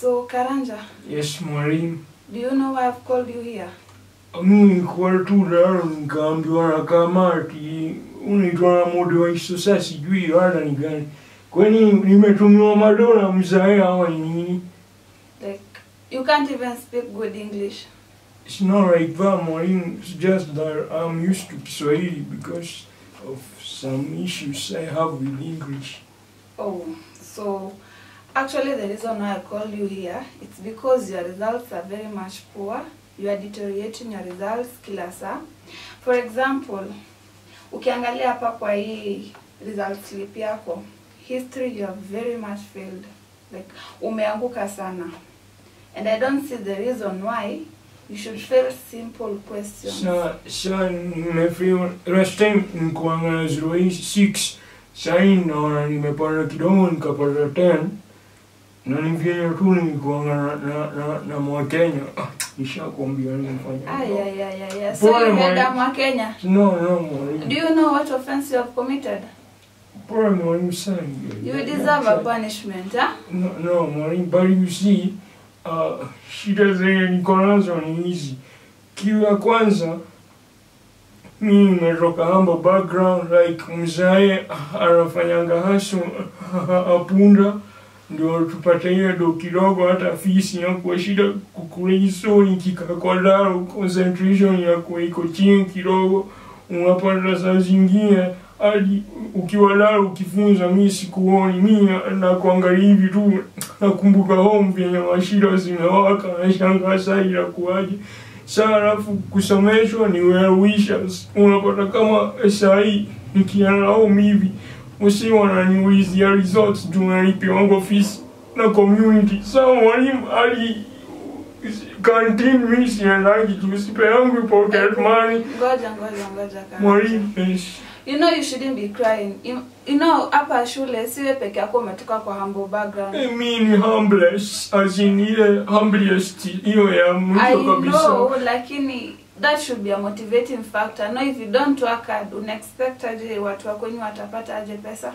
So, Karanja. Yes, mwalimu. Do you know why I've called you here? Mimi kwa tu leo nikaambiwa na kamati unaitwa na mode wa sasa sijui wala ni gani. Kwani nimetumiwa madola mzae ama nini? Like, you can't even speak good English. It's not like that, mwalimu. It's just that I'm used to Kiswahili because of some issues I have with English. Oh, so actually the reason why I called you here, it's because your results are very much poor. You are deteriorating your results kila saa. For example, ukiangalia hapa kwa hii result slip yako, history you have very much failed. Like, umeanguka sana. And I don't see the reason why you should fail simple questions. Sa nimefail. Last time nilikuwa na 0.6. Sasa naona nimepanda kidogo nikapata 10. Na ningine tu nilikuwa na Mwakenya. Nishakwambia nifanya. So you had a Mwakenya? No, mwalimu. Do you know what offense you have committed? Poor mwalimu sana. You deserve a punishment, huh? No, mwalimu, but you see, shida zenye niko nazo ni hizi. Kitu ya kwanza, mimi nimetoka humble background, like mzae anafanyanga hustle apunda, ndio tupate hiyo do kidogo hata fees inakuwa shida kukuliso nikikaa kwa daro, concentration inakuwa iko chini kidogo, unapata saa zingine hadi ukiwa daro ukifunza mimi sikuoni, mimi na kuangalia hivi tu nakumbuka home vyenye mashida zimewaka na shangaa saa inakuaje. Sasa alafu kusomeshwa ni well wishes. Unapata kama SI nikiana home hivi msi wananiulizia results tunalipi wangu fees na community. Sasa mwalimu hadi canteen mimi siandaji tu sipe yangu pocket money. Ngoja. Mwalimu, you know you shouldn't be crying. You know hapa shule siwe peke yako umetoka kwa humble background. I mean humblest as in ile humblest hiyo ya mwisho kabisa. I know, lakini that should be a motivating factor. No, if you don't work hard, unexpect aje watu wako wenyewe watapata aje pesa?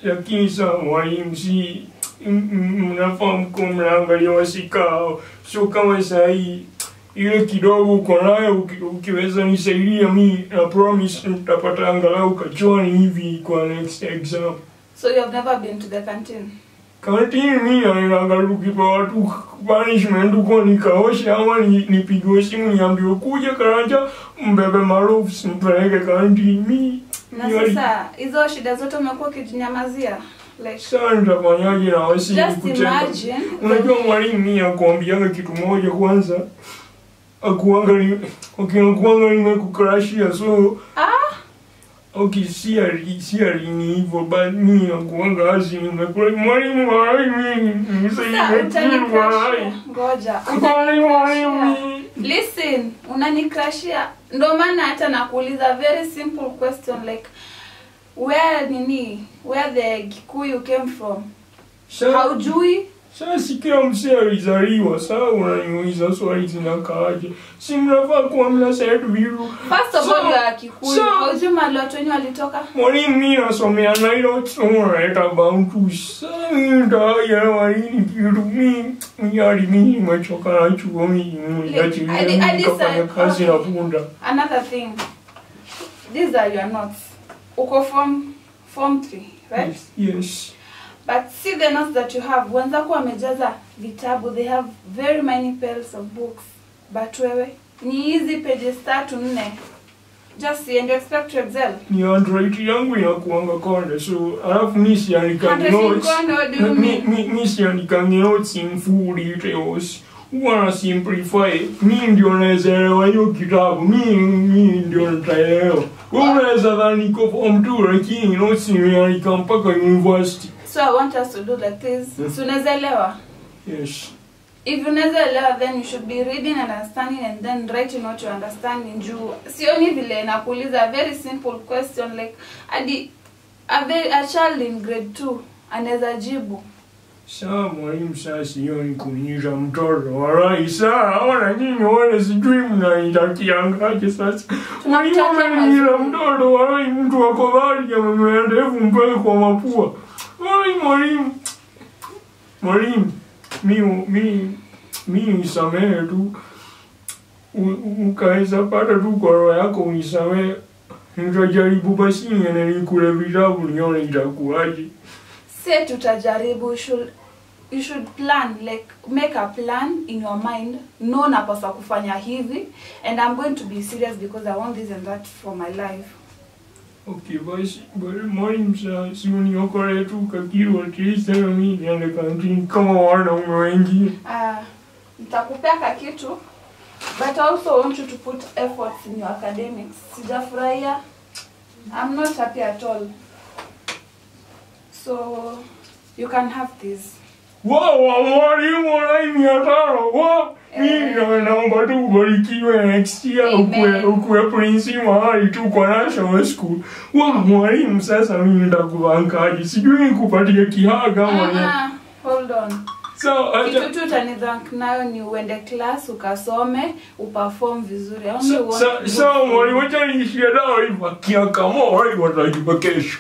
Lakini sasa mwalimu si mnafahamu kwa mnaangalia wasikao. So kama sahi ile kidogo uko nayo ukiweza nisaidia mimi na promise nitapata angalau kachwani hivi kwa next exam. So you have never been to the canteen? Canteen mimi naangalia ukipa watu punishment uko nikaosha ama nipigwe simu niambiwe kuja Karanja mbebe maarufu simpeleke canteen mimi. Na sasa hizo shida zote umekuwa ukijinyamazia? Like, sasa nitafanyaje na wasi kucheka? Unajua mwalimu mimi akwambianga kitu moja kwanza. Akuangalia nimekukrashia so okay siari ni hivyo but mimi nakuanga azi nimekula mwalimu ngoja listen unanikrashia ndo maana hata nakuuliza very simple question like where the Kikuyu came from. Haujui? Sasa kila msee alizaliwa, sasa unaniuliza swali zinakaaje? Si mnafaa kuwa mnasema vitu. First of all, you are Kikuyu. Haujui mahali watu wenyewe walitoka? Mwalimu mimi nasomea Nairo tunaita Bantu. Sasa ndio ya walimu kitu mimi nimechoka na chuo mimi nikafanya kazi na punda. Another thing. These are your notes. Uko form 3, right? Yes. But see the notes that you have. Wenzako wamejaza vitabu, they have very many piles of books. But wewe ni easy pages 3-4. Just see and you expect to excel. Ni handwriting yangu inakuanga konde, so alafu mimi siandika notes. Mimi siandika notes in full details. Wanna simplify. Mimi ndio naelewa hiyo kitabu. Mimi ndio nitaelewa. Unaweza dhani niko form 2 lakini notes nimeandika mpaka university. So I want us to do like this. So unaelewa? Yes. If you unaelewa, then you should be reading and understanding and then writing what you understand in juu. Sioni vile nakuuliza a very simple question like a child in grade 2 anaweza jibu. Sawa mwalimu, sasa sioni kunyesha mtoto. Walai sawa, ona nyinyi wale sijui mnaitakiangaje sasa. Mwalimu ameninyesha mtoto, walai mtu wako bali amemea ndevu mpaka kwa mapua. Walai mwalimu. mi nisamehe tu. Ukaweza pata tu kwa roho yako unisamehe. Nitajaribu basi niende nikule vitabu nione itakuwaje. Say tutajaribu, you should plan, like make a plan in your mind. No, napaswa kufanya hivi, and I'm going to be serious because I want this and that for my life. Okay, basi mwalimu si uniokole tu kakiru at least mimi niende kantini kama wanaume wengine. Nitakupea kakitu, but I also want you to put efforts in your academics. Sijafurahia. I'm not happy at all. So you can have this. Wow, mwalimu wanaimi ataro. Wow, mimi naomba tu ubarikiwe next year ukue prince mahali tu kwa national school. Wow, mwalimu sasa mimi nitakubankaji. Sijui nikupatie kihaga mwana. Hold on. So, kitu tu utanithank nayo ni uende class, ukasome, uperform vizuri. So mwalimu wacha niishie dawa hivi kia kama watajipa kesho.